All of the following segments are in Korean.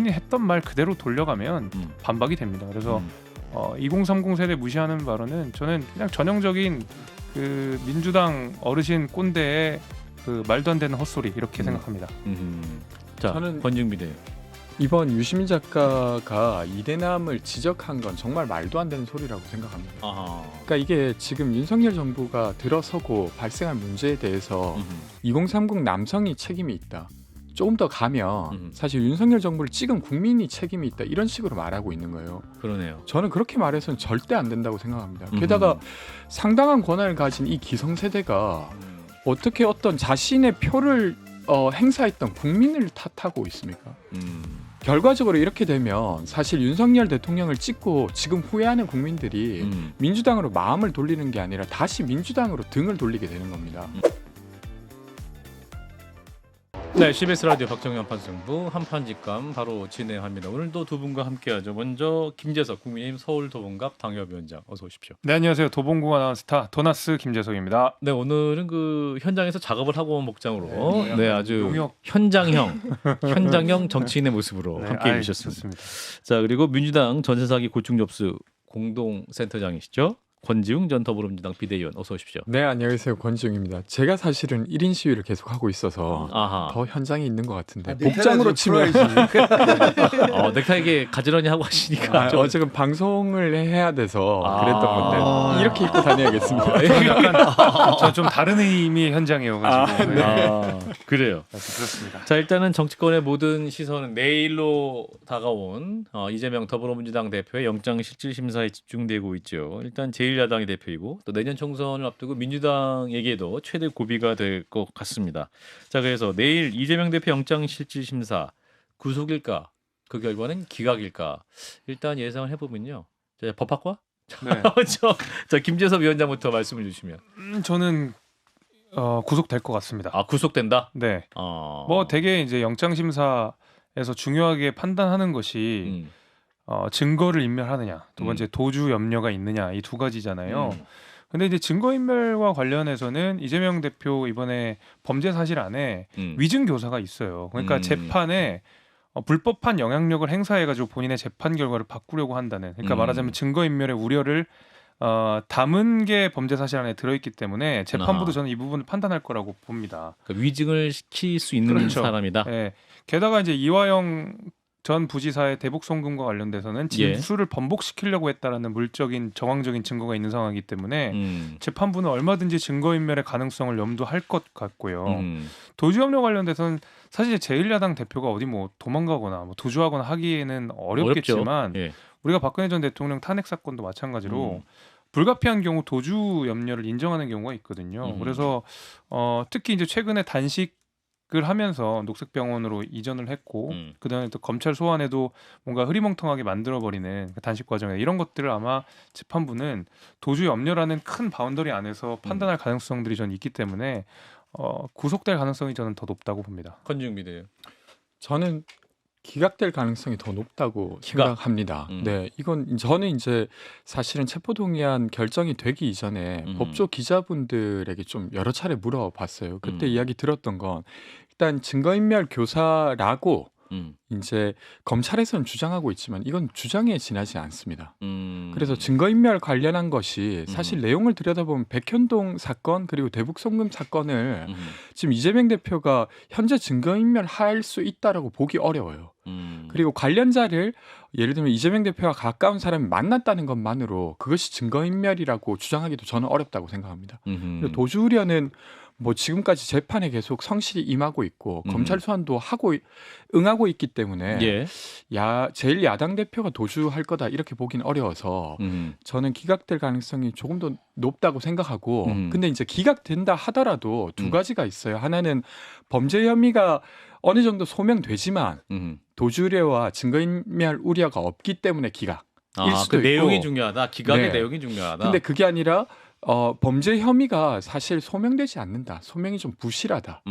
본인이 했던 말 그대로 돌려가면 반박이 됩니다. 그래서 2030 세대 무시하는 발언은 저는 그냥 전형적인 그 민주당 어르신 꼰대의 그 말도 안 되는 헛소리 이렇게 생각합니다. 자, 저는 권중비 대 이번 유시민 작가가 이대남을 지적한 건 정말 말도 안 되는 소리라고 생각합니다. 그러니까 이게 지금 윤석열 정부가 들어서고 발생한 문제에 대해서 2030 남성이 책임이 있다. 조금 더 가면 사실 윤석열 정부를 찍은 국민이 책임이 있다. 이런 식으로 말하고 있는 거예요. 그러네요. 저는 그렇게 말해서는 절대 안 된다고 생각합니다. 게다가 상당한 권한을 가진 이 기성세대가 어떻게 어떤 자신의 표를 행사했던 국민을 탓하고 있습니까? 결과적으로 이렇게 되면 사실 윤석열 대통령을 찍고 지금 후회하는 국민들이 민주당으로 마음을 돌리는 게 아니라 다시 민주당으로 등을 돌리게 되는 겁니다. 네, CBS 라디오 박정희 한판승부 한판직감 바로 진행합니다. 오늘도 두 분과 함께하죠. 먼저 김재석 국민의힘 서울 도봉갑 당협위원장 어서 오십시오. 네, 안녕하세요. 도봉구가 나온 스타 도나스 김재석입니다. 네, 오늘은 그 현장에서 작업을 하고 온 목장으로 네, 아주 용역. 현장형 정치인의 모습으로 네, 함께해 주셨습니다. 좋습니다. 자, 그리고 민주당 전세사기 고충 접수 공동센터장이시죠. 권지웅 전 더불어민주당 비대위원 어서 오십시오. 네, 안녕하세요. 권지웅입니다. 제가 사실은 1인 시위를 계속하고 있어서 아하. 더 현장에 있는 것 같은데 넥타이라도 복장으로 치면 넥타이 가지런히 하고 하시니까 좀 어제는 방송을 해야 돼서 그랬던 건데 아. 이렇게 입고 다녀야겠습니다. 저 좀 다른 의미의 현장이어가지고 네. 그래요. 그렇습니다. 자, 일단은 정치권의 모든 시선은 내일로 다가온 이재명 더불어민주당 대표의 영장실질심사에 집중되고 있죠. 일단 제1야당의 대표이고 또 내년 총선을 앞두고 민주당에게도 최대 고비가 될 것 같습니다. 자, 그래서 내일 이재명 대표 영장실질심사 구속일까? 그 결과는 기각일까? 일단 예상을 해보면요. 자, 법학과? 네. 자, 김재섭 위원장부터 말씀을 주시면. 저는 구속될 것 같습니다. 아, 구속된다? 네. 뭐 되게 이제 영장 심사에서 중요하게 판단하는 것이 증거를 인멸하느냐, 두 번째 도주 염려가 있느냐 이 두 가지잖아요. 근데 이제 증거인멸과 관련해서는 이재명 대표 이번에 범죄 사실 안에 위증 교사가 있어요. 그러니까 재판에 불법한 영향력을 행사해가지고 본인의 재판 결과를 바꾸려고 한다는. 그러니까 말하자면 증거인멸의 우려를 담은 게 범죄 사실 안에 들어있기 때문에 재판부도 저는 이 부분을 판단할 거라고 봅니다. 그러니까 위증을 시킬 수 있는 그렇죠. 사람이다. 네. 게다가 이제 이화영 전 부지사의 대북 송금과 관련돼서는 진술을 번복시키려고 했다라는 물적인 정황적인 증거가 있는 상황이기 때문에 재판부는 얼마든지 증거인멸의 가능성을 염두할 것 같고요. 도주협력 관련돼서는 사실 제1야당 대표가 어디 뭐 도망가거나 뭐 도주하거나 하기에는 어렵겠지만 예. 우리가 박근혜 전 대통령 탄핵 사건도 마찬가지로 불가피한 경우 도주 염려를 인정하는 경우가 있거든요. 그래서 특히 이제 최근에 단식을 하면서 녹색병원으로 이전을 했고 그다음에 또 검찰 소환에도 뭔가 흐리멍텅하게 만들어버리는 그 단식 과정에 이런 것들을 아마 재판부는 도주 염려라는 큰 바운더리 안에서 판단할 가능성들이 저는 있기 때문에 구속될 가능성이 저는 더 높다고 봅니다. 권중비 대요. 저는 기각될 가능성이 더 높다고 생각합니다. 네, 이건 저는 이제 사실은 체포동의안 결정이 되기 이전에 법조 기자분들에게 좀 여러 차례 물어봤어요. 그때 이야기 들었던 건 일단 증거인멸 교사라고 이제 검찰에서는 주장하고 있지만 이건 주장에 지나지 않습니다. 그래서 증거인멸 관련한 것이 사실 내용을 들여다보면 백현동 사건 그리고 대북 송금 사건을 지금 이재명 대표가 현재 증거인멸 할 수 있다라고 보기 어려워요. 그리고 관련자를 예를 들면 이재명 대표와 가까운 사람이 만났다는 것만으로 그것이 증거인멸이라고 주장하기도 저는 어렵다고 생각합니다. 그리고 도주 우려는 뭐 지금까지 재판에 계속 성실히 임하고 있고 검찰 소환도 하고 응하고 있기 때문에 제일 야당 대표가 도주할 거다 이렇게 보기는 어려워서 저는 기각될 가능성이 조금 더 높다고 생각하고 근데 이제 기각된다 하더라도 두 가지가 있어요. 하나는 범죄 혐의가 어느 정도 소명되지만 도주 우려와 증거인멸 우려가 없기 때문에 기각일 수도 그 있고 내용이 중요하다. 기각의 내용이 중요하다. 근데 그게 아니라 범죄 혐의가 사실 소명되지 않는다. 소명이 좀 부실하다.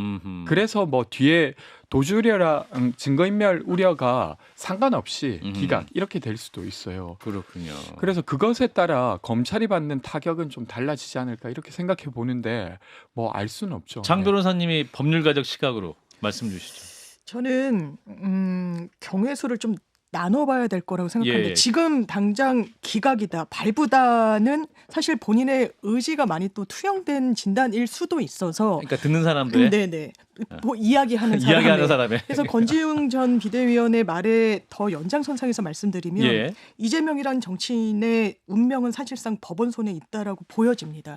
그래서 뭐 뒤에 도주 우려랑 증거인멸 우려가 상관없이 기각 이렇게 될 수도 있어요. 그렇군요. 그래서 그것에 따라 검찰이 받는 타격은 좀 달라지지 않을까 이렇게 생각해 보는데 뭐 알 수는 없죠. 장 변호사님이 법률가적 시각으로 말씀 주시죠. 저는 경우의 수를 좀 나눠봐야 될 거라고 생각하는데 예. 지금 당장 기각이다, 발부다는 사실 본인의 의지가 많이 또 투영된 진단일 수도 있어서 그러니까 듣는 사람들의 네네 뭐 이야기하는 이야기하는 사람의 사람의 그래서 권지웅 전 비대위원의 말에 더 연장선상에서 말씀드리면 예. 이재명이란 정치인의 운명은 사실상 법원 손에 있다라고 보여집니다.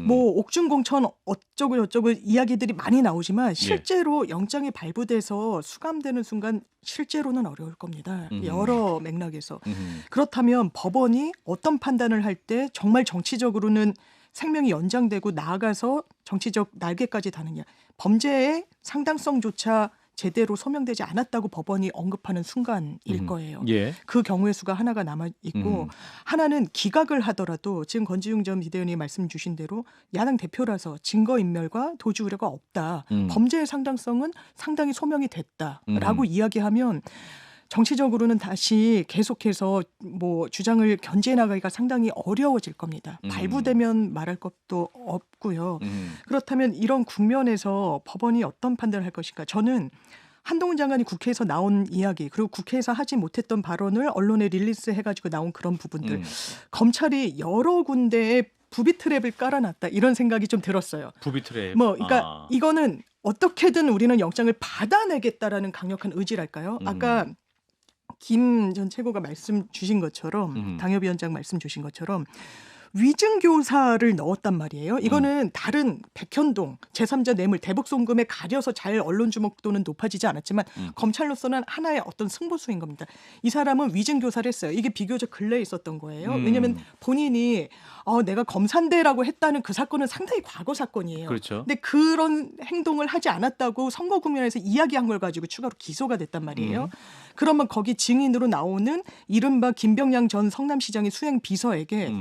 뭐 옥중공천 어쩌고 저쩌고 이야기들이 많이 나오지만 실제로 영장이 발부돼서 수감되는 순간 실제로는 어려울 겁니다. 여러 맥락에서. 그렇다면 법원이 어떤 판단을 할 때 정말 정치적으로는 생명이 연장되고 나아가서 정치적 날개까지 다느냐. 범죄의 상당성조차 제대로 소명되지 않았다고 법원이 언급하는 순간일 거예요. 예. 그 경우의 수가 하나가 남아있고 하나는 기각을 하더라도 지금 권지웅 전 비대위원이 말씀 주신 대로 야당 대표라서 증거인멸과 도주 우려가 없다. 범죄의 상당성은 상당히 소명이 됐다라고 이야기하면 정치적으로는 다시 계속해서 뭐 주장을 견제해 나가기가 상당히 어려워질 겁니다. 발부되면 말할 것도 없고요. 그렇다면 이런 국면에서 법원이 어떤 판단을 할 것인가? 저는 한동훈 장관이 국회에서 나온 이야기 그리고 국회에서 하지 못했던 발언을 언론에 릴리스해가지고 나온 그런 부분들 검찰이 여러 군데에 부비 트랩을 깔아놨다 이런 생각이 좀 들었어요. 부비 트랩. 뭐 그러니까 이거는 어떻게든 우리는 영장을 받아내겠다라는 강력한 의지랄까요? 아까 김 전 최고가 말씀 주신 것처럼 당협위원장 말씀 주신 것처럼 위증교사를 넣었단 말이에요. 이거는 다른 백현동 제3자 뇌물 대북 송금에 가려서 잘 언론 주목도는 높아지지 않았지만 검찰로서는 하나의 어떤 승부수인 겁니다. 이 사람은 위증교사를 했어요. 이게 비교적 근래에 있었던 거예요. 왜냐하면 본인이 내가 검사인데라고 했다는 그 사건은 상당히 과거 사건이에요. 그렇죠. 근데 그런 행동을 하지 않았다고 선거 국면에서 이야기한 걸 가지고 추가로 기소가 됐단 말이에요. 그러면 거기 증인으로 나오는 이른바 김병양 전 성남시장의 수행 비서에게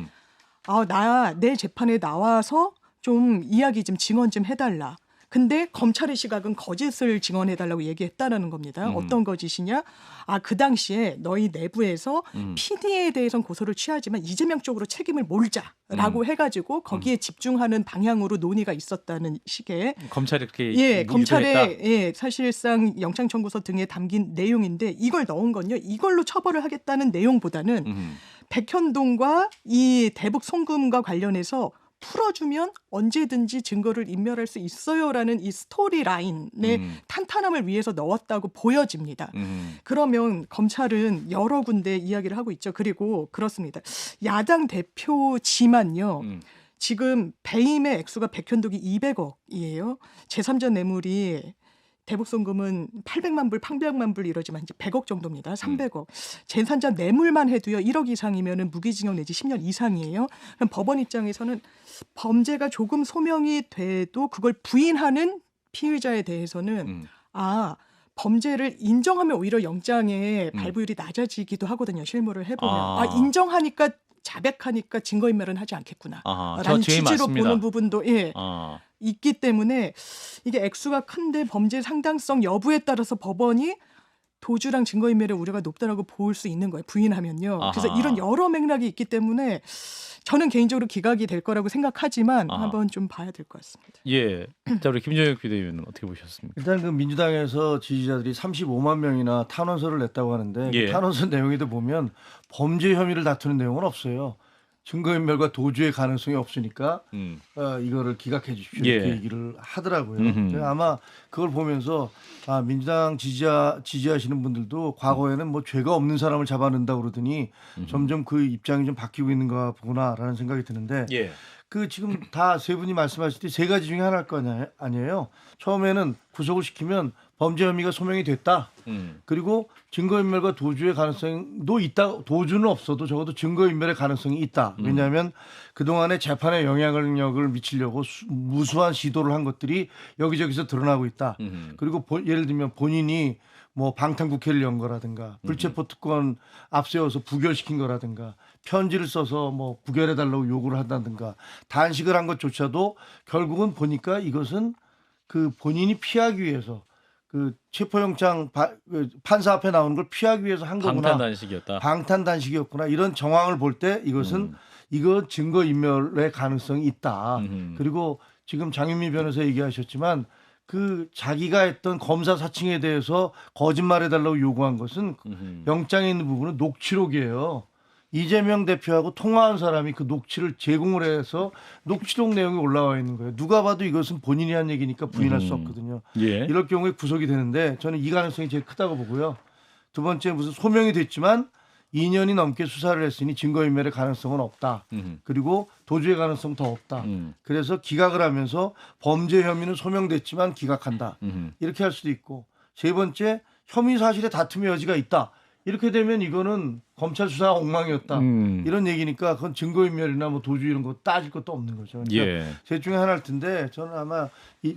내 재판에 나와서 좀 이야기 좀 증언 좀 해달라. 근데 검찰의 시각은 거짓을 증언해달라고 얘기했다라는 겁니다. 어떤 거짓이냐? 그 당시에 너희 내부에서 PD에 대해서는 고소를 취하지만 이재명 쪽으로 책임을 몰자라고 해가지고 거기에 집중하는 방향으로 논의가 있었다는 식의 검찰이 그렇게 검찰의 사실상 영장 청구서 등에 담긴 내용인데 이걸 넣은 건요. 이걸로 처벌을 하겠다는 내용보다는 백현동과 이 대북 송금과 관련해서 풀어주면 언제든지 증거를 인멸할 수 있어요라는 이 스토리 라인의 탄탄함을 위해서 넣었다고 보여집니다. 그러면 검찰은 여러 군데 이야기를 하고 있죠. 그리고 그렇습니다. 야당 대표지만요. 지금 배임의 액수가 백현동이 200억이에요. 제3자 뇌물이 대북 송금은 800만 불, 800만 불 이러지만 이제 100억 정도입니다. 300억. 제3자 뇌물만 해도요. 1억 이상이면은 무기징역 내지 10년 이상이에요. 그럼 법원 입장에서는 범죄가 조금 소명이 돼도 그걸 부인하는 피의자에 대해서는 범죄를 인정하면 오히려 영장의 발부율이 낮아지기도 하거든요. 실무를 해보면. 인정하니까 자백하니까 증거인멸은 하지 않겠구나. 라는 취지로 보는 부분도 있기 때문에 이게 액수가 큰데 범죄 상당성 여부에 따라서 법원이 도주랑 증거인멸의 우려가 높다라고 볼 수 있는 거예요. 부인하면요. 그래서 이런 여러 맥락이 있기 때문에 저는 개인적으로 기각이 될 거라고 생각하지만 한번 좀 봐야 될 것 같습니다. 예. 자, 우리 김정혁 비대위원은 어떻게 보셨습니까? 일단 그 민주당에서 지지자들이 35만 명이나 탄원서를 냈다고 하는데 그 탄원서 내용에도 보면 범죄 혐의를 다투는 내용은 없어요. 증거인멸과 도주의 가능성이 없으니까 이거를 기각해 주십시오 이렇게 얘기를 하더라고요. 아마 그걸 보면서 민주당 지지하시는 분들도 과거에는 뭐 죄가 없는 사람을 잡아낸다고 그러더니 점점 그 입장이 좀 바뀌고 있는가 보구나라는 생각이 드는데 그 지금 다 세 분이 말씀하실 때 세 가지 중에 하나일 거 아니에요. 처음에는 구속을 시키면 범죄 혐의가 소명이 됐다. 그리고 증거인멸과 도주의 가능성도 있다. 도주는 없어도 적어도 증거인멸의 가능성이 있다. 왜냐하면 그동안에 재판에 영향력을 미치려고 무수한 시도를 한 것들이 여기저기서 드러나고 있다. 그리고 예를 들면 본인이 뭐 방탄국회를 연 거라든가 불체포 특권 앞세워서 부결시킨 거라든가 편지를 써서 뭐 부결해달라고 요구를 한다든가 단식을 한 것조차도 결국은 보니까 이것은 그 본인이 피하기 위해서 그 체포영장 판사 앞에 나오는 걸 피하기 위해서 한 거구나. 방탄단식이었구나. 이런 정황을 볼 때 이것은 이거 증거인멸의 가능성이 있다. 그리고 지금 장윤미 변호사 얘기하셨지만 그 자기가 했던 검사 사칭에 대해서 거짓말해달라고 요구한 것은 영장에 있는 부분은 녹취록이에요. 이재명 대표하고 통화한 사람이 그 녹취를 제공을 해서 녹취록 내용이 올라와 있는 거예요. 누가 봐도 이것은 본인이 한 얘기니까 부인할 수 없거든요. 예. 이럴 경우에 구속이 되는데 저는 이 가능성이 제일 크다고 보고요. 두 번째 무슨 소명이 됐지만 2년이 넘게 수사를 했으니 증거인멸의 가능성은 없다. 그리고 도주의 가능성 더 없다. 그래서 기각을 하면서 범죄 혐의는 소명됐지만 기각한다. 이렇게 할 수도 있고 세 번째 혐의 사실에 다툼의 여지가 있다. 이렇게 되면 이거는 검찰 수사가 엉망이었다. 이런 얘기니까 그건 증거인멸이나 뭐 도주 이런 거 따질 것도 없는 거죠. 그러니까 예. 셋 중에 하나일 텐데 저는 아마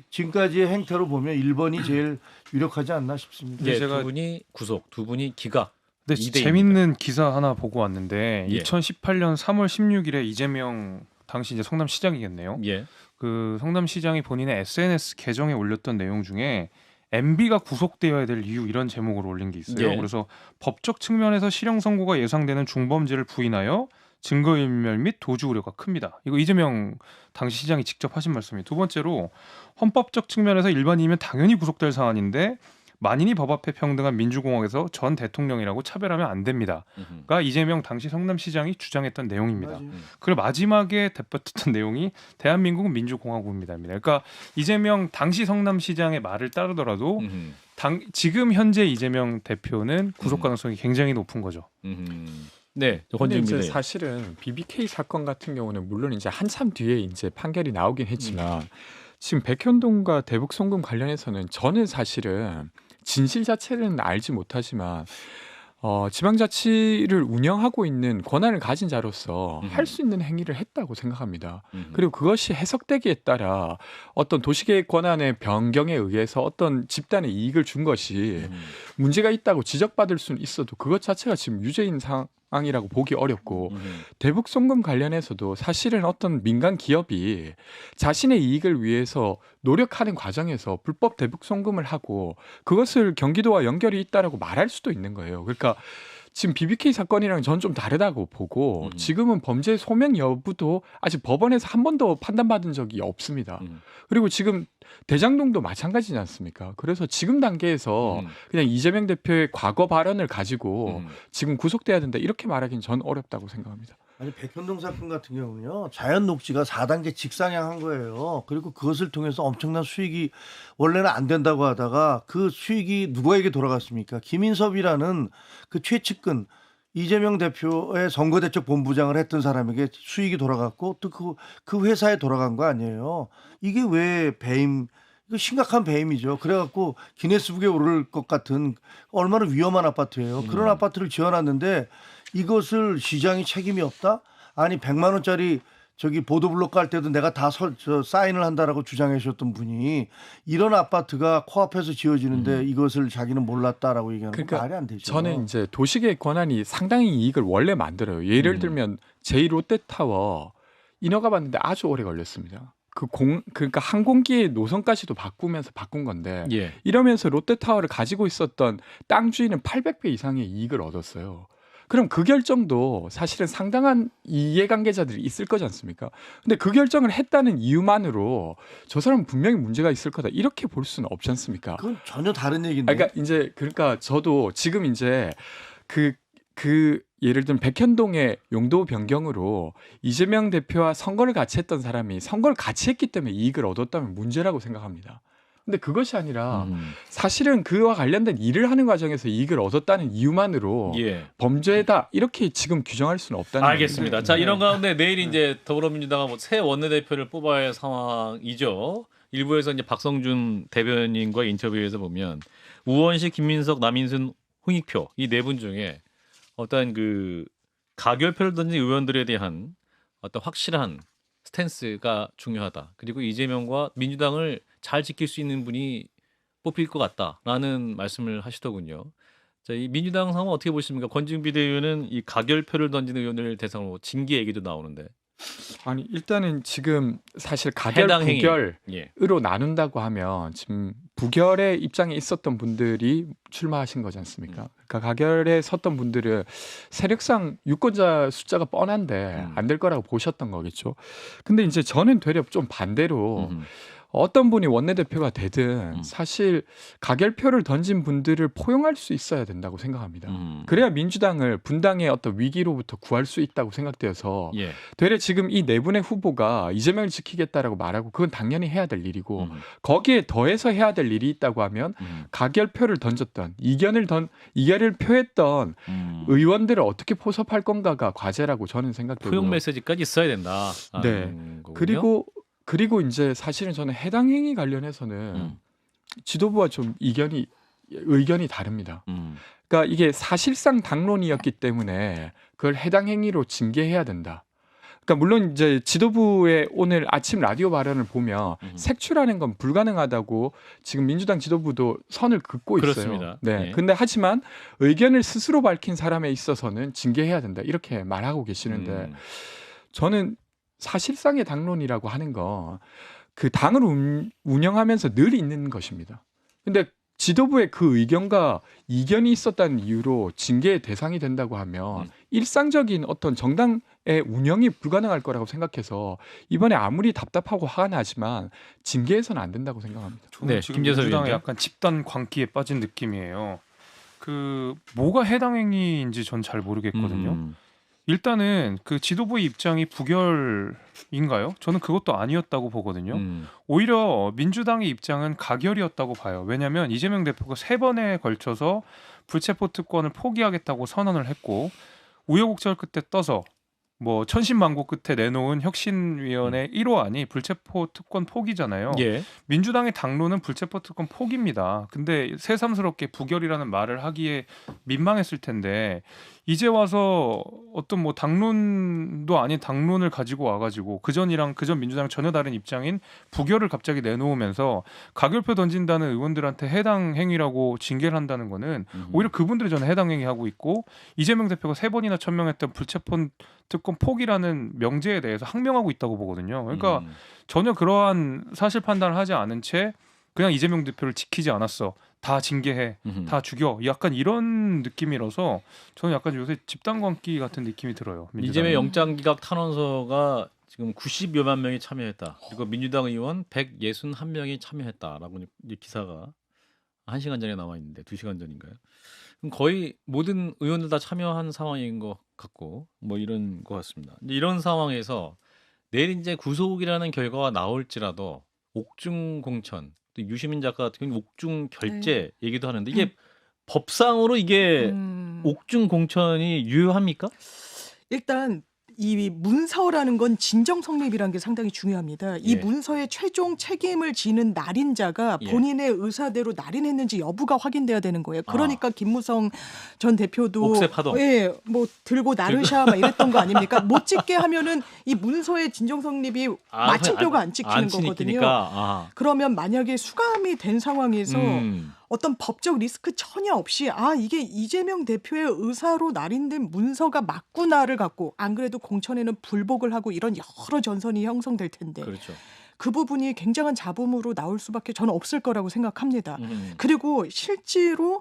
지금까지의 행태로 보면 1번이 제일 유력하지 않나 싶습니다. 예, 제가 두 분이 구속, 두 분이 기각. 근데 2대2입니다. 재밌는 기사 하나 보고 왔는데 예. 2018년 3월 16일에 이재명 당시 이제 성남시장이겠네요. 예. 그 성남시장이 본인의 SNS 계정에 올렸던 내용 중에 MB가 구속되어야 될 이유 이런 제목으로 올린 게 있어요. 예. 그래서 법적 측면에서 실형 선고가 예상되는 중범죄를 부인하여 증거인멸 및 도주 우려가 큽니다. 이거 이재명 당시 시장이 직접 하신 말씀이에요. 두 번째로 헌법적 측면에서 일반인이면 당연히 구속될 사안인데 만인이 법 앞에 평등한 민주공화국에서 전 대통령이라고 차별하면 안 됩니다.가 이재명 당시 성남시장이 주장했던 내용입니다. 그리고 마지막에 대표했던 내용이 대한민국은 민주공화국입니다.입니다. 그러니까 이재명 당시 성남시장의 말을 따르더라도 지금 현재 이재명 대표는 구속 가능성이 굉장히 높은 거죠. 네, 근데 권지웅 이제 기자. 사실은 BBK 사건 같은 경우는 물론 이제 한참 뒤에 이제 판결이 나오긴 했지만 지금 백현동과 대북 송금 관련해서는 저는 사실은 진실 자체는 알지 못하지만 지방자치를 운영하고 있는 권한을 가진 자로서 할 수 있는 행위를 했다고 생각합니다. 그리고 그것이 해석되기에 따라 어떤 도시계획 권한의 변경에 의해서 어떤 집단의 이익을 준 것이 문제가 있다고 지적받을 수는 있어도 그것 자체가 지금 유죄인 상황이라고 보기 어렵고 대북 송금 관련해서도 사실은 어떤 민간 기업이 자신의 이익을 위해서 노력하는 과정에서 불법 대북 송금을 하고 그것을 경기도와 연결이 있다라고 말할 수도 있는 거예요. 그러니까 지금 BBK 사건이랑 전 좀 다르다고 보고 지금은 범죄 소명 여부도 아직 법원에서 한 번도 판단받은 적이 없습니다. 그리고 지금 대장동도 마찬가지지 않습니까? 그래서 지금 단계에서 그냥 이재명 대표의 과거 발언을 가지고 지금 구속돼야 된다 이렇게 말하기는 전 어렵다고 생각합니다. 아니 백현동 사건 같은 경우는요. 자연 녹지가 4단계 직상향한 거예요. 그리고 그것을 통해서 엄청난 수익이 원래는 안 된다고 하다가 그 수익이 누구에게 돌아갔습니까? 김인섭이라는 그 최측근 이재명 대표의 선거대책 본부장을 했던 사람에게 수익이 돌아갔고 또 그 회사에 돌아간 거 아니에요. 이게 왜 배임? 이거 심각한 배임이죠. 그래갖고 기네스북에 오를 것 같은 얼마나 위험한 아파트예요. 그런 아파트를 지어놨는데 이것을 시장이 책임이 없다? 아니 100만 원짜리 저기 보도블록 깔 때도 내가 다 사인을 한다라고 주장해 주셨던 분이 이런 아파트가 코앞에서 지어지는데 이것을 자기는 몰랐다라고 얘기하는 건 그러니까 말이 안 되죠. 저는 이제 도시계획 권한이 상당히 이익을 원래 만들어요. 예를 들면 제2롯데타워 인허가 받는데 아주 오래 걸렸습니다. 그러니까 항공기의 노선까지도 바꾸면서 바꾼 건데 예. 이러면서 롯데타워를 가지고 있었던 땅 주인은 800배 이상의 이익을 얻었어요. 그럼 그 결정도 사실은 상당한 이해관계자들이 있을 거지 않습니까? 근데 그 결정을 했다는 이유만으로 저 사람은 분명히 문제가 있을 거다 이렇게 볼 수는 없지 않습니까? 그건 전혀 다른 얘기인데. 그러니까 저도 지금 이제 그 예를 들면 백현동의 용도 변경으로 이재명 대표와 선거를 같이 했던 사람이 선거를 같이 했기 때문에 이익을 얻었다면 문제라고 생각합니다. 근데 그것이 아니라 사실은 그와 관련된 일을 하는 과정에서 이익을 얻었다는 이유만으로 예. 범죄다 이렇게 지금 규정할 수는 없다는 알겠습니다. 겁니다. 자, 이런 가운데 내일 이제 더불어민주당은 새 원내대표를 뽑아야 할 상황이죠. 일부에서 이제 박성준 대변인과 인터뷰에서 보면 우원식, 김민석, 남인순, 홍익표 이 네 분 중에 어떤 그 가결표를 던진 의원들에 대한 어떤 확실한 스탠스가 중요하다. 그리고 이재명과 민주당을 잘 지킬 수 있는 분이 뽑힐 것 같다라는 말씀을 하시더군요. 자, 이 민주당 상황 어떻게 보십니까? 권지웅 비대위원은 이 가결표를 던진 의원을 대상으로 징계 얘기도 나오는데. 아니 일단은 지금 사실 가결 해당 행위. 부결으로 예. 나눈다고 하면 지금 부결의 입장에 있었던 분들이 출마하신 거지 않습니까? 그러니까 가결에 섰던 분들은 세력상 유권자 숫자가 뻔한데 안 될 거라고 보셨던 거겠죠. 근데 이제 저는 되려 좀 반대로 어떤 분이 원내대표가 되든 사실 가결표를 던진 분들을 포용할 수 있어야 된다고 생각합니다. 그래야 민주당을 분당의 어떤 위기로부터 구할 수 있다고 생각되어서 예. 되레 지금 이 네 분의 후보가 이재명을 지키겠다라고 말하고 그건 당연히 해야 될 일이고 거기에 더해서 해야 될 일이 있다고 하면 가결표를 던졌던 이견을 표했던 의원들을 어떻게 포섭할 건가가 과제라고 저는 생각되고요. 포용 메시지까지 있어야 된다. 네. 그리고 이제 사실은 저는 해당 행위 관련해서는 지도부와 좀 의견이 다릅니다. 그러니까 이게 사실상 당론이었기 때문에 그걸 해당 행위로 징계해야 된다. 그러니까 물론 이제 지도부의 오늘 아침 라디오 발언을 보면 색출하는 건 불가능하다고 지금 민주당 지도부도 선을 긋고 있어요. 그렇습니다. 네. 예. 근데 하지만 의견을 스스로 밝힌 사람에 있어서는 징계해야 된다. 이렇게 말하고 계시는데 저는 사실상의 당론이라고 하는 건 그 당을 운영하면서 늘 있는 것입니다. 근데 지도부의 그 의견과 이견이 있었다는 이유로 징계의 대상이 된다고 하면 일상적인 어떤 정당의 운영이 불가능할 거라고 생각해서 이번에 아무리 답답하고 화가 나지만 징계해서는 안 된다고 생각합니다. 저는 네, 지금 김재섭 민주당의 위원장. 약간 집단 광기에 빠진 느낌이에요. 그 뭐가 해당 행위인지 전 잘 모르겠거든요. 일단은 그 지도부의 입장이 부결인가요? 저는 그것도 아니었다고 보거든요. 오히려 민주당의 입장은 가결이었다고 봐요. 왜냐하면 이재명 대표가 3번에 걸쳐서 불체포 특권을 포기하겠다고 선언을 했고 우여곡절 끝에 떠서 뭐 천신만고 끝에 내놓은 혁신위원회 1호안이 불체포 특권 포기잖아요. 예. 민주당의 당론은 불체포 특권 포기입니다. 근데 새삼스럽게 부결이라는 말을 하기에 민망했을 텐데 이제 와서 어떤 뭐 당론도 아닌 당론을 가지고 와가지고 그전 민주당 전혀 다른 입장인 부결을 갑자기 내놓으면서 가결표 던진다는 의원들한테 해당 행위라고 징계를 한다는 거는 오히려 그분들이 저는 해당 행위하고 있고 이재명 대표가 3번이나 천명했던 불체포 특권 포기라는 명제에 대해서 항명하고 있다고 보거든요. 그러니까 전혀 그러한 사실 판단을 하지 않은 채 그냥 이재명 대표를 지키지 않았어. 다 징계해. 다 죽여. 약간 이런 느낌이라서 저는 약간 요새 집단광기 같은 느낌이 들어요. 민주당은. 이재명 영장기각 탄원서가 지금 90여만 명이 참여했다. 그리고 민주당 의원 161명이 참여했다라고 이제 기사가 1시간 전에 나와 있는데 2시간 전인가요? 그럼 거의 모든 의원들 다 참여한 상황인 것 같고 뭐 이런 것 같습니다. 이제 이런 상황에서 내일 이제 구속이라는 결과가 나올지라도 옥중 공천 또 유시민 작가 같은 경우는 옥중 결재 얘기도 하는데 이게 법상으로 이게 옥중 공천이 유효합니까? 일단 이 문서라는 건 진정 성립이라는 게 상당히 중요합니다. 이 예. 문서의 최종 책임을 지는 날인자가 예. 본인의 의사대로 날인했는지 여부가 확인돼야 되는 거예요. 그러니까 김무성 전 대표도 옥새 파동. 예, 뭐 들고 나르샤 막 이랬던 거 아닙니까? 못 찍게 하면은 이 문서의 진정 성립이 마침표가 안 찍히는 거거든요. 그러면 만약에 수감이 된 상황에서 어떤 법적 리스크 전혀 없이 이게 이재명 대표의 의사로 날인된 문서가 맞구나를 갖고 안 그래도 공천에는 불복을 하고 이런 여러 전선이 형성될 텐데 그렇죠. 그 부분이 굉장한 잡음으로 나올 수밖에 저는 없을 거라고 생각합니다. 그리고 실제로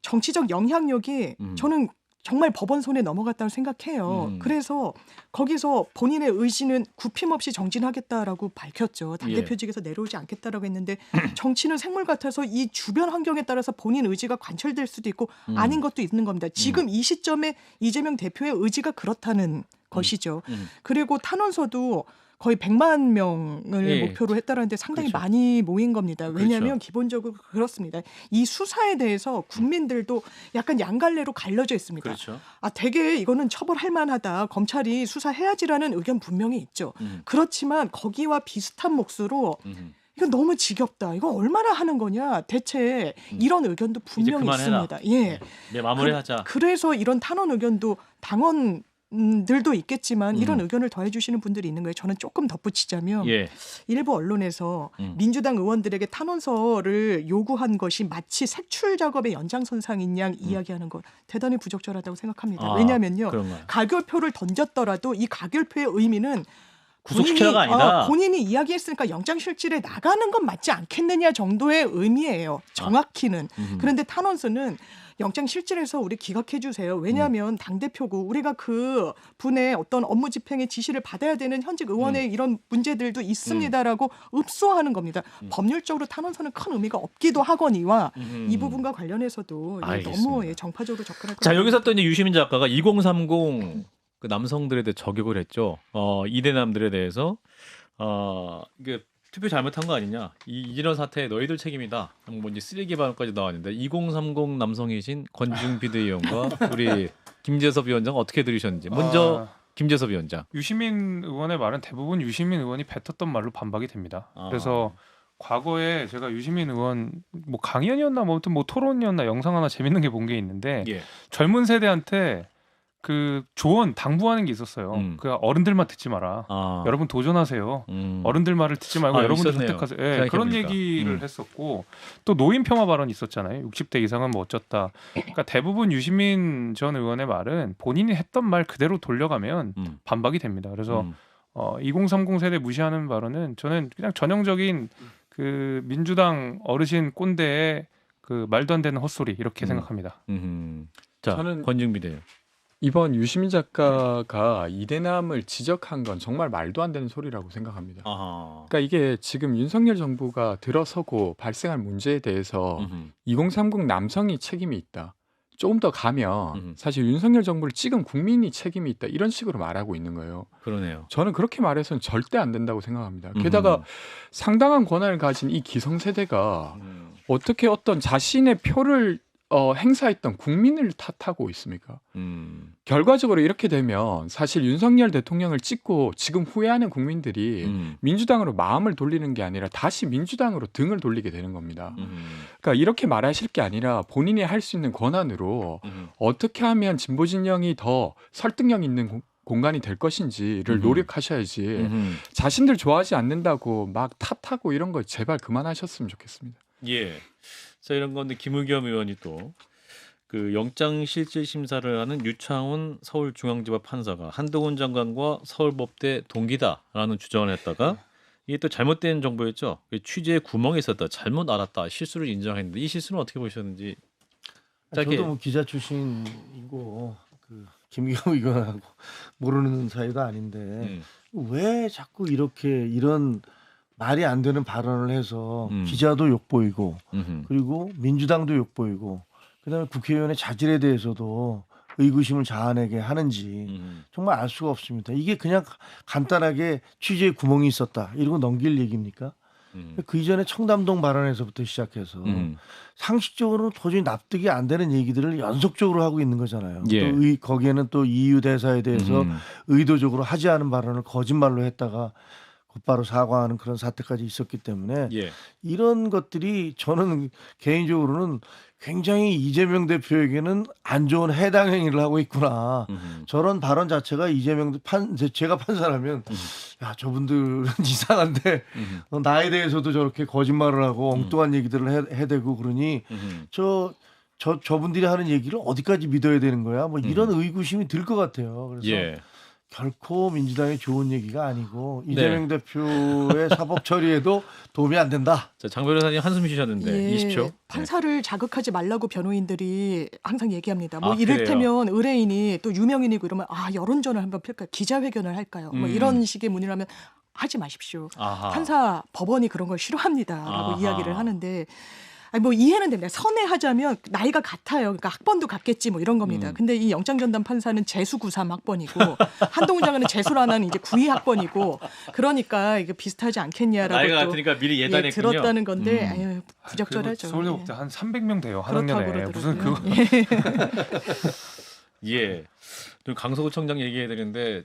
정치적 영향력이 저는 정말 법원 손에 넘어갔다고 생각해요. 그래서 거기서 본인의 의지는 굽힘없이 정진하겠다라고 밝혔죠. 당대표직에서 내려오지 않겠다라고 했는데 정치는 생물 같아서 이 주변 환경에 따라서 본인 의지가 관철될 수도 있고 아닌 것도 있는 겁니다. 지금 이 시점에 이재명 대표의 의지가 그렇다는 것이죠. 그리고 탄원서도 거의 100만 명을 목표로 했다라는데 상당히 그렇죠. 많이 모인 겁니다. 왜냐하면 그렇죠. 기본적으로 그렇습니다. 이 수사에 대해서 국민들도 약간 양갈래로 갈려져 있습니다. 그렇죠. 되게 이거는 처벌할 만하다. 검찰이 수사해야지라는 의견 분명히 있죠. 그렇지만 거기와 비슷한 몫으로 이거 너무 지겹다. 이거 얼마나 하는 거냐. 대체 이런 의견도 분명히 있습니다. 예. 네, 마무리하자. 그래서 이런 탄원 의견도 당원들도 있겠지만 이런 의견을 더해 주시는 분들이 있는 거예요. 저는 조금 덧붙이자면 일부 언론에서 민주당 의원들에게 탄원서를 요구한 것이 마치 색출 작업의 연장선상인 양 이야기하는 것 대단히 부적절하다고 생각합니다. 왜냐하면요. 가결표를 던졌더라도 이 가결표의 의미는 구속시켜가 아니다. 본인이 이야기했으니까 영장실질에 나가는 건 맞지 않겠느냐 정도의 의미예요. 정확히는. 그런데 탄원서는 영장 실질해서 우리 기각해 주세요. 왜냐하면 당 대표고 우리가 그 분의 어떤 업무 집행의 지시를 받아야 되는 현직 의원의 이런 문제들도 있습니다라고 읍소하는 겁니다. 법률적으로 탄원서는 큰 의미가 없기도 하거니와 이 부분과 관련해서도 너무 정파적으로 접근할 것 자, 같습니다. 여기서 또 이제 유시민 작가가 2030 그 남성들에 대해 저격을 했죠. 이대남들에 대해서 이게 투표 잘못한 거 아니냐? 이런 사태에 너희들 책임이다. 뭐 이제 쓰레기 발언까지 나왔는데 2030 남성이신 권중 비대위원과 우리 김재섭 위원장 어떻게 들으셨는지 먼저 김재섭 위원장. 유시민 의원의 말은 대부분 유시민 의원이 뱉었던 말로 반박이 됩니다. 그래서 과거에 제가 유시민 의원 뭐 강연이었나 뭐 아무튼 뭐 토론이었나 영상 하나 재밌는 게 본 게 있는데 젊은 세대한테 그 조언 당부하는 게 있었어요. 그 어른들만 듣지 마라. 여러분 도전하세요. 어른들 말을 듣지 말고 여러분들 선택하세요. 예, 그런 얘기를 했었고 또 노인 폄하 발언 있었잖아요. 60대 이상은 뭐 어쩌다. 그러니까 대부분 유시민 전 의원의 말은 본인이 했던 말 그대로 돌려가면 반박이 됩니다. 그래서 2030 세대 무시하는 발언은 저는 그냥 전형적인 그 민주당 어르신 꼰대의 그 말도 안 되는 헛소리 이렇게 생각합니다. 자, 저는 권중 비대위원. 이번 유시민 작가가 이대남을 지적한 건 정말 말도 안 되는 소리라고 생각합니다. 그러니까 이게 지금 윤석열 정부가 들어서고 발생한 문제에 대해서 2030 남성이 책임이 있다. 조금 더 가면 사실 윤석열 정부를 찍은 국민이 책임이 있다. 이런 식으로 말하고 있는 거예요. 그러네요. 저는 그렇게 말해서는 절대 안 된다고 생각합니다. 게다가 상당한 권한을 가진 이 기성세대가 어떻게 어떤 자신의 표를 행사했던 국민을 탓하고 있습니까? 결과적으로 이렇게 되면 사실 윤석열 대통령을 찍고 지금 후회하는 국민들이 민주당으로 마음을 돌리는 게 아니라 다시 민주당으로 등을 돌리게 되는 겁니다. 그러니까 이렇게 말하실 게 아니라 본인이 할 수 있는 권한으로 어떻게 하면 진보 진영이 더 설득력 있는 공간이 될 것인지를 노력하셔야지 자신들 좋아하지 않는다고 막 탓하고 이런 거 제발 그만하셨으면 좋겠습니다. 예. 자, 이런 건데 김의겸 의원이 또 그 영장 실질 심사를 하는 유창훈 서울중앙지법 판사가 한동훈 장관과 서울법대 동기다라는 주장을 했다가 이게 또 잘못된 정보였죠. 취재에 구멍이 있었다, 잘못 알았다, 실수를 인정했는데 이 실수는 어떻게 보셨는지. 짧게. 저도 뭐 기자 출신이고 그 김의겸 의원하고 모르는 사이도 아닌데 왜 자꾸 이렇게 이런 말이 안 되는 발언을 해서 기자도 욕보이고 그리고 민주당도 욕보이고 그다음에 국회의원의 자질에 대해서도 의구심을 자아내게 하는지 정말 알 수가 없습니다. 이게 그냥 간단하게 취재에 구멍이 있었다 이러고 넘길 얘기입니까? 그 이전에 청담동 발언에서부터 시작해서 상식적으로 도저히 납득이 안 되는 얘기들을 연속적으로 하고 있는 거잖아요. 예. 또 거기에는 또 EU 대사에 대해서 의도적으로 하지 않은 발언을 거짓말로 했다가 곧바로 사과하는 그런 사태까지 있었기 때문에 이런 것들이 저는 개인적으로는 굉장히 이재명 대표에게는 안 좋은 해당 행위를 하고 있구나. 저런 발언 자체가 이재명 제가 판사라면 야 저분들은 이상한데 나에 대해서도 저렇게 거짓말을 하고 엉뚱한 얘기들을 해대고 그러니 저분들이 하는 얘기를 어디까지 믿어야 되는 거야? 뭐 이런 의구심이 들 것 같아요. 그래서 결코 민주당의 좋은 얘기가 아니고 이재명 대표의 사법 처리에도 도움이 안 된다. 자, 장 변호사님 한숨 쉬셨는데 20초. 판사를 자극하지 말라고 변호인들이 항상 얘기합니다. 뭐 이를테면 의뢰인이 또 유명인이고 이러면 여론전을 한번 펼까요? 기자회견을 할까요? 뭐 이런 식의 문의를 하면 하지 마십시오. 판사 법원이 그런 걸 싫어합니다라고 이야기를 하는데 뭐 이해는 됩니다. 선회하자면 나이가 같아요. 그러니까 학번도 같겠지 뭐 이런 겁니다. 근데 이 영장전담 판사는 재수 93 학번이고 한동훈 장관은 재수라는 이제 92 학번이고 그러니까 이게 비슷하지 않겠냐라고 나이가 같으니까 미리 예단했군요. 들었다는 건데 부적절하죠. 서울대법대 한 300명 돼요. 한 학년에. 무슨 그거. 또 강서구청장 얘기해 드리는데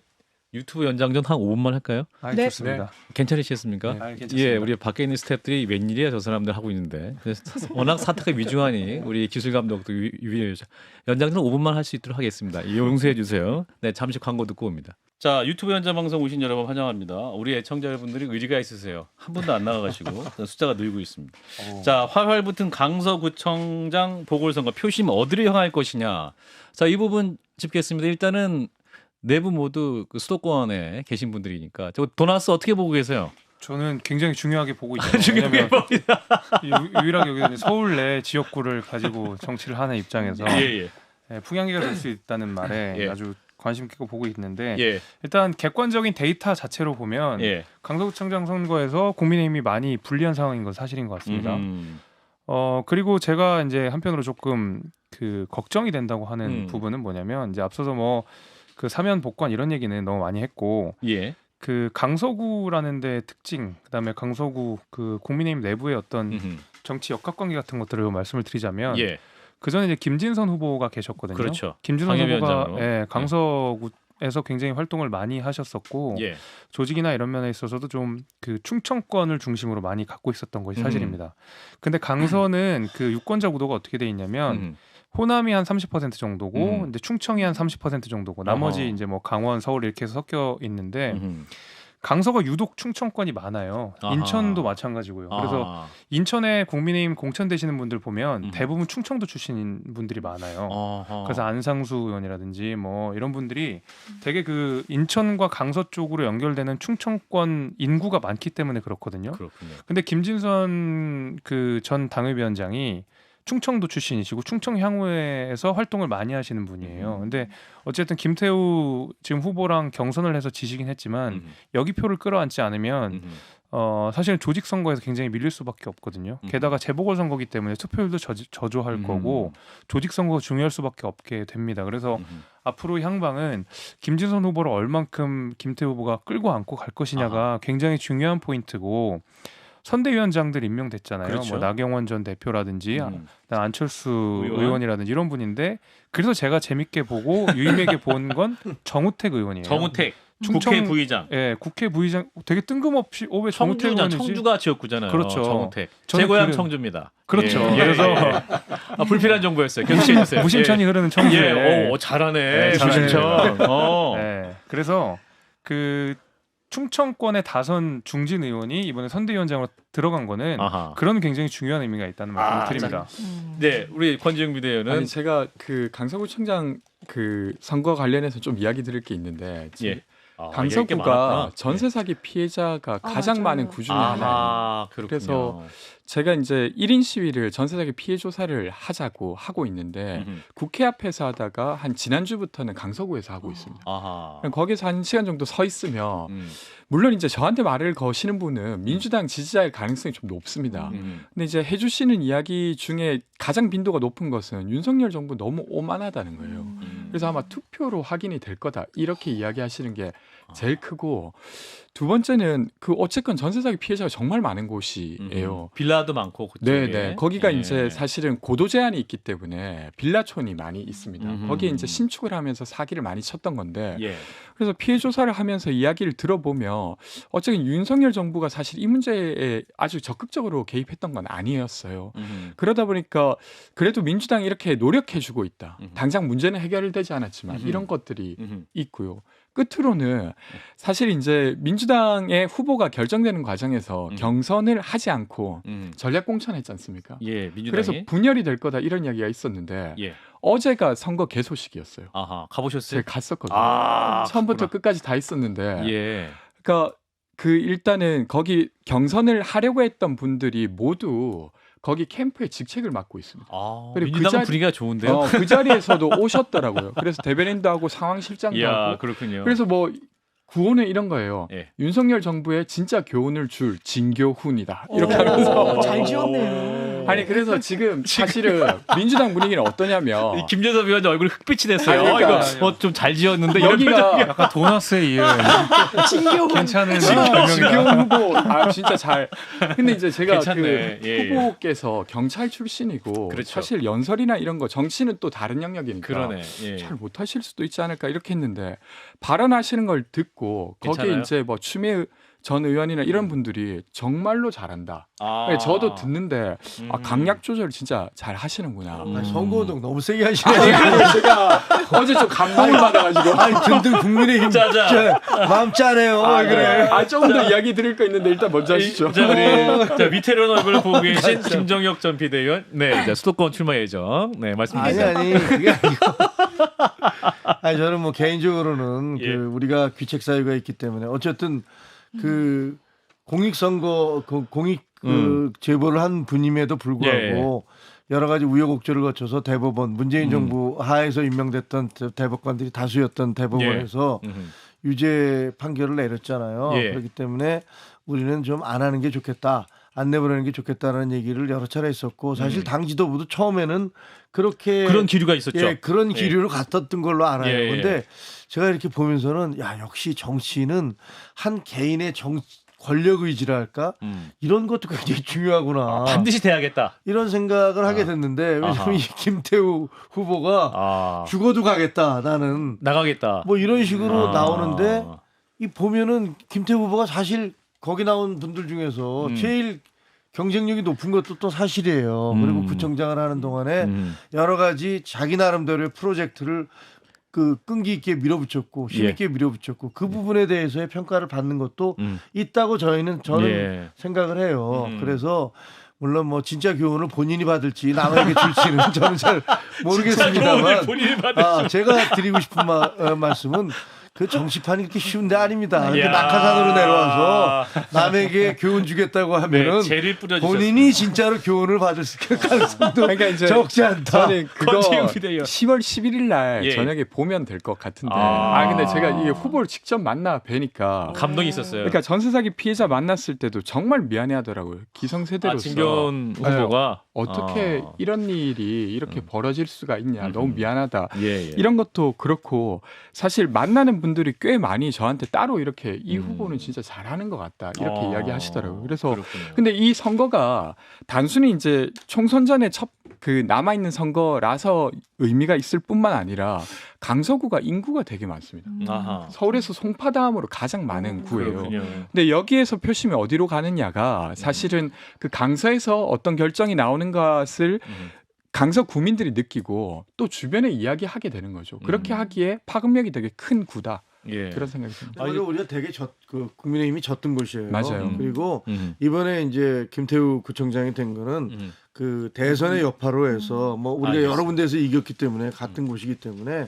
유튜브 연장전 한 5분만 할까요? 네. 좋습니다. 괜찮으시겠습니까? 괜찮습니다. 우리 밖에 있는 스태프들이 웬일이야 저 사람들 하고 있는데 워낙 사태가 위중하니 우리 기술 감독도 유의해 주세요. 연장전 5분만 할 수 있도록 하겠습니다. 용서해 주세요. 네, 잠시 광고 듣고 옵니다. 자, 유튜브 연장 방송 오신 여러분 환영합니다. 우리 애청자 여러분들이 의리가 있으세요. 한 번도 안 나가가지고 숫자가 늘고 있습니다. 자, 활활 붙은 강서구청장 보궐선거 표심 어디로 향할 것이냐. 자, 이 부분 짚겠습니다. 일단은 내부 모두 그 수도권에 계신 분들이니까. 저 도나스 어떻게 보고 계세요? 저는 굉장히 중요하게 보고 있죠. 왜냐면 유일하게 여기 서울 내 지역구를 가지고 정치를 하는 입장에서 풍향기가 될 수 있다는 말에 아주 관심 있게 보고 있는데 일단 객관적인 데이터 자체로 보면 강서구청장 선거에서 국민의힘이 많이 불리한 상황인 건 사실인 것 같습니다. 그리고 제가 이제 한편으로 조금 그 걱정이 된다고 하는 부분은 뭐냐면 이제 앞서서 뭐 그 사면 복권 이런 얘기는 너무 많이 했고 그 강서구라는 데 특징, 그다음에 강서구 그 국민의힘 내부의 어떤 정치 역학관계 같은 것들을 말씀을 드리자면 그 전에 이제 김진선 후보가 계셨거든요. 그렇죠. 김진선 후보가 강서구에서 굉장히 활동을 많이 하셨었고 조직이나 이런 면에 있어서도 좀 그 충청권을 중심으로 많이 갖고 있었던 것이 사실입니다. 근데 강서는 그 유권자 구도가 어떻게 돼 있냐면 호남이 한 30% 정도고 이제 충청이 한 30% 정도고 나머지 이제 뭐 강원, 서울 이렇게 해서 섞여 있는데 강서가 유독 충청권이 많아요. 인천도 마찬가지고요. 그래서 인천에 국민의힘 공천되시는 분들 보면 대부분 충청도 출신인 분들이 많아요. 그래서 안상수 의원이라든지 뭐 이런 분들이 되게 그 인천과 강서 쪽으로 연결되는 충청권 인구가 많기 때문에 그렇거든요. 근데 김진선 그 전 당협위원장이 충청도 출신이시고 충청 향후에서 활동을 많이 하시는 분이에요. 근데 어쨌든 김태우 지금 후보랑 경선을 해서 지시긴 했지만 여기 표를 끌어안지 않으면 사실 조직 선거에서 굉장히 밀릴 수밖에 없거든요. 게다가 재보궐 선거기 때문에 투표율도 저조할 거고 조직 선거가 중요할 수밖에 없게 됩니다. 그래서 앞으로 향방은 김진선 후보를 얼만큼 김태우 후보가 끌고 안고 갈 것이냐가 굉장히 중요한 포인트고 선대위원장들 임명됐잖아요. 그렇죠. 뭐 나경원 전 대표라든지 안철수 의원이라든지 이런 분인데 그래서 제가 재밌게 보고 유의미하게 본 건 정우택 의원이에요. 정우택 충청, 국회 부의장. 예, 국회 부의장 되게 뜬금없이 왜 정우택 의원이지? 청주가 지역구잖아요. 그렇죠. 정우택. 제 고향 그 청주입니다. 그렇죠. 그래서 불필요한 정보였어요. 견지해 주세요. 무심천이 흐르는 청주에. 잘하네. 잘하네. 무심천. 그래서 그 충청권의 다선 중진 의원이 이번에 선대위원장으로 들어간 거는 그런 굉장히 중요한 의미가 있다는 말씀을 드립니다. 네, 우리 권지웅 비대위원은 아니 제가 그 강서구청장 그 선거 관련해서 좀 이야기 드릴 게 있는데 강서구가 전세 사기 피해자가 가장 많은 구 중에 하나예요. 그래서 제가 이제 1인 시위를 전세 사기 피해 조사를 하자고 하고 있는데 국회 앞에서 하다가 한 지난주부터는 강서구에서 하고 있습니다. 거기서 한 시간 정도 서 있으면 물론 이제 저한테 말을 거시는 분은 민주당 지지자일 가능성이 좀 높습니다. 근데 이제 해주시는 이야기 중에 가장 빈도가 높은 것은 윤석열 정부 너무 오만하다는 거예요. 그래서 아마 투표로 확인이 될 거다 이렇게 이야기하시는 게 제일 크고 두 번째는 그 어쨌건 전세 사기 피해자가 정말 많은 곳이에요. 빌라도 많고 그쪽에. 네네. 거기가 이제 사실은 고도 제한이 있기 때문에 빌라촌이 많이 있습니다. 거기에 이제 신축을 하면서 사기를 많이 쳤던 건데 그래서 피해 조사를 하면서 이야기를 들어보면 어쨌든 윤석열 정부가 사실 이 문제에 아주 적극적으로 개입했던 건 아니었어요. 그러다 보니까 그래도 민주당이 이렇게 노력해주고 있다. 당장 문제는 해결되지 않았지만 이런 것들이 있고요. 끝으로는 사실 이제 민주당의 후보가 결정되는 과정에서 경선을 하지 않고 전략 공천했지 않습니까? 민주당이? 그래서 분열이 될 거다 이런 이야기가 있었는데 어제가 선거 개소식이었어요. 가보셨어요? 제가 갔었거든요. 처음부터 끝까지 다 있었는데 그러니까 그 일단은 거기 경선을 하려고 했던 분들이 모두 거기 캠프의 직책을 맡고 있습니다. 그리고 민주당 분위기가 좋은데요? 그 자리에서도 오셨더라고요. 그래서 대변인도 하고 상황실장도 하고. 그렇군요. 그래서 뭐 구호는 이런 거예요. 윤석열 정부에 진짜 교훈을 줄 진교훈이다. 이렇게 하면서 잘 지었네요. 아니 그래서 지금 사실은 민주당 분위기는 어떠냐면 김재섭 위원장 얼굴에 흑빛이 됐어요. 이거 좀 잘 지었는데 여기가 약간 도너스에 이은 괜찮은 진교훈 후보 진짜 잘. 근데 이제 제가 괜찮네. 그 후보께서 경찰 출신이고 사실 연설이나 이런 거 정치는 또 다른 영역이니까 잘 못하실 수도 있지 않을까 이렇게 했는데 발언하시는 걸 듣고 거기에 이제 뭐 추미애 전 의원이나 이런 분들이 정말로 잘한다. 저도 듣는데 강약 조절 진짜 잘 하시는구나. 선거운동 너무 세게 하시네요. 제가 어제 좀 감동을 받아가지고. 등등 국민의힘 마음 짜네요. 그래. 조금 더 이야기 드릴 거 있는데 일단 먼저 하시죠. 자, 위태로운 얼굴을 보고 계신 김정혁 전 비대위원. 네, 수도권 출마 예정. 네, 말씀 주세요. 아니 그게 아니고. 저는 뭐 개인적으로는 그 우리가 귀책 사유가 있기 때문에 어쨌든 그 공익선거 공익 제보를 한 분임에도 불구하고 여러 가지 우여곡절을 거쳐서 대법원 문재인 정부 하에서 임명됐던 대법관들이 다수였던 대법원에서 유죄 판결을 내렸잖아요. 그렇기 때문에 우리는 좀 안 하는 게 좋겠다. 안 내보내는 게 좋겠다는 얘기를 여러 차례 했었고 사실 당 지도부도 처음에는 그렇게 그런 기류가 있었죠. 그런 기류를 갔었던 걸로 알아요. 예. 근데 제가 이렇게 보면서는 야 역시 정치는 한 개인의 권력 의지라 할까 이런 것도 굉장히 중요하구나. 반드시 돼야겠다. 이런 생각을 하게 됐는데 왜냐면 이 김태우 후보가 죽어도 가겠다 나는 나가겠다. 뭐 이런 식으로 나오는데 이 보면은 김태우 후보가 사실 거기 나온 분들 중에서 제일 경쟁력이 높은 것도 또 사실이에요. 그리고 구청장을 하는 동안에 여러 가지 자기 나름대로의 프로젝트를 끈기 있게 밀어붙였고 힘있게 밀어붙였고 그 부분에 대해서의 평가를 받는 것도 있다고 저는 생각을 해요. 그래서 물론 뭐 진짜 교훈을 본인이 받을지 남에게 줄지는 저는 잘 모르겠습니다만 제가 드리고 싶은 말씀은 그 정치판이 그렇게 쉬운데 아닙니다. 이렇게 낙하산으로 내려와서 남에게 교훈 주겠다고 하면은 본인이 진짜로 교훈을 받을 가능성도 그러니까 이제 적지 않다. 저는 그거 10월 11일 날 저녁에 보면 될 것 같은데. 근데 제가 이게 후보를 직접 만나 뵈니까 감동이 있었어요. 그러니까 전세 사기 피해자 만났을 때도 정말 미안해하더라고요. 기성세대로서 진교훈 후보가 어떻게 이런 일이 이렇게 벌어질 수가 있냐. 너무 미안하다. 이런 것도 그렇고 사실 만나는 분들이 꽤 많이 저한테 따로 이렇게 이 후보는 진짜 잘하는 것 같다 이렇게 이야기하시더라고요. 그래서 그렇군요. 근데 이 선거가 단순히 이제 총선 전에 남아 있는 선거라서 의미가 있을 뿐만 아니라 강서구가 인구가 되게 많습니다. 서울에서 송파 다음으로 가장 많은 구예요. 그렇군요. 근데 여기에서 표심이 어디로 가느냐가 사실은 그 강서에서 어떤 결정이 나오는 것을 강서 구민들이 느끼고 또 주변에 이야기하게 되는 거죠. 그렇게 하기에 파급력이 되게 큰 구다. 그런 생각이 듭니다. 우리가 되게 국민의힘이 졌던 곳이에요. 맞아요. 그리고 이번에 이제 김태우 구청장이 된 거는 그 대선의 여파로 해서 뭐 우리가 여러 군데에서 이겼기 때문에 같은 곳이기 때문에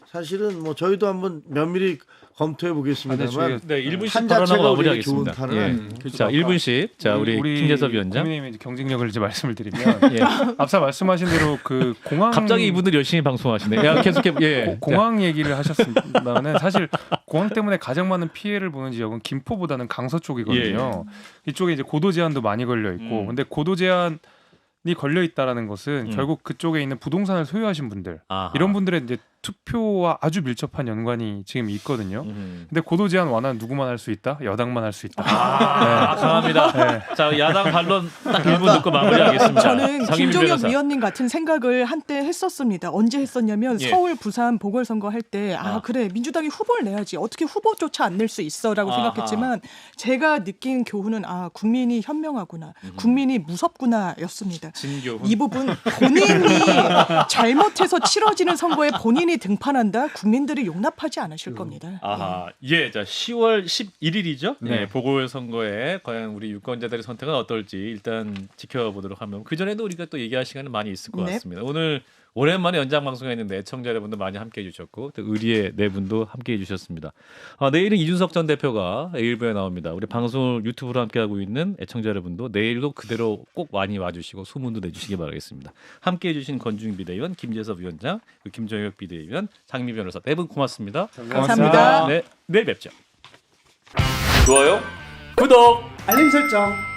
사실은 뭐 저희도 한번 면밀히 검토해 보겠습니다만 1분씩 판 자체가 우리에게 마무리하겠습니다. 좋은 판은 아니에요. 자, 1분씩. 자, 우리 김재섭 위원장. 국민의힘의 경쟁력을 이제 말씀을 드리면 앞서 말씀하신 대로 그 공항 갑자기 이분들 열심히 방송하시네. 야, 계속해. 공항 얘기를 하셨습니다만은 사실 공항 때문에 가장 많은 피해를 보는 지역은 김포보다는 강서 쪽이거든요. 이쪽에 이제 고도 제한도 많이 걸려 있고, 근데 고도 제한이 걸려 있다라는 것은 결국 그쪽에 있는 부동산을 소유하신 분들 이런 분들의 이제 투표와 아주 밀접한 연관이 지금 있거든요. 근데 고도 제한 완화는 누구만 할 수 있다? 여당만 할 수 있다. 감사합니다. 자, 야당 반론 딱 1분 듣고 마무리하겠습니다. 저는 김종혁 변호사. 위원님 같은 생각을 한때 했었습니다. 언제 했었냐면 서울, 부산 보궐선거 할 때 그래 민주당이 후보를 내야지 어떻게 후보조차 안 낼 수 있어라고 생각했지만 제가 느낀 교훈은 국민이 현명하구나, 국민이 무섭구나였습니다. 진교훈. 이 부분 본인이 잘못해서 치러지는 선거에 본인이 등판한다? 국민들이 용납하지 않으실 겁니다. 자 10월 11일이죠. 보궐선거에 과연 우리 유권자들의 선택은 어떨지 일단 지켜보도록 하면 그 전에도 우리가 또 얘기할 시간은 많이 있을 것 같습니다. 오늘 오랜만에 연장 방송했는데 애청자 여러분도 많이 함께해 주셨고 또 의리의 네 분도 함께해 주셨습니다. 내일은 이준석 전 대표가 일부에 나옵니다. 우리 방송을 유튜브로 함께하고 있는 애청자 여러분도 내일도 그대로 꼭 많이 와주시고 소문도 내주시기 바라겠습니다. 함께해 주신 권중희 비대위원, 김재섭 위원장, 김정혁 비대위원, 장미 변호사 네 분 고맙습니다. 감사합니다. 네, 내일 뵙죠. 좋아요, 구독, 알림 설정.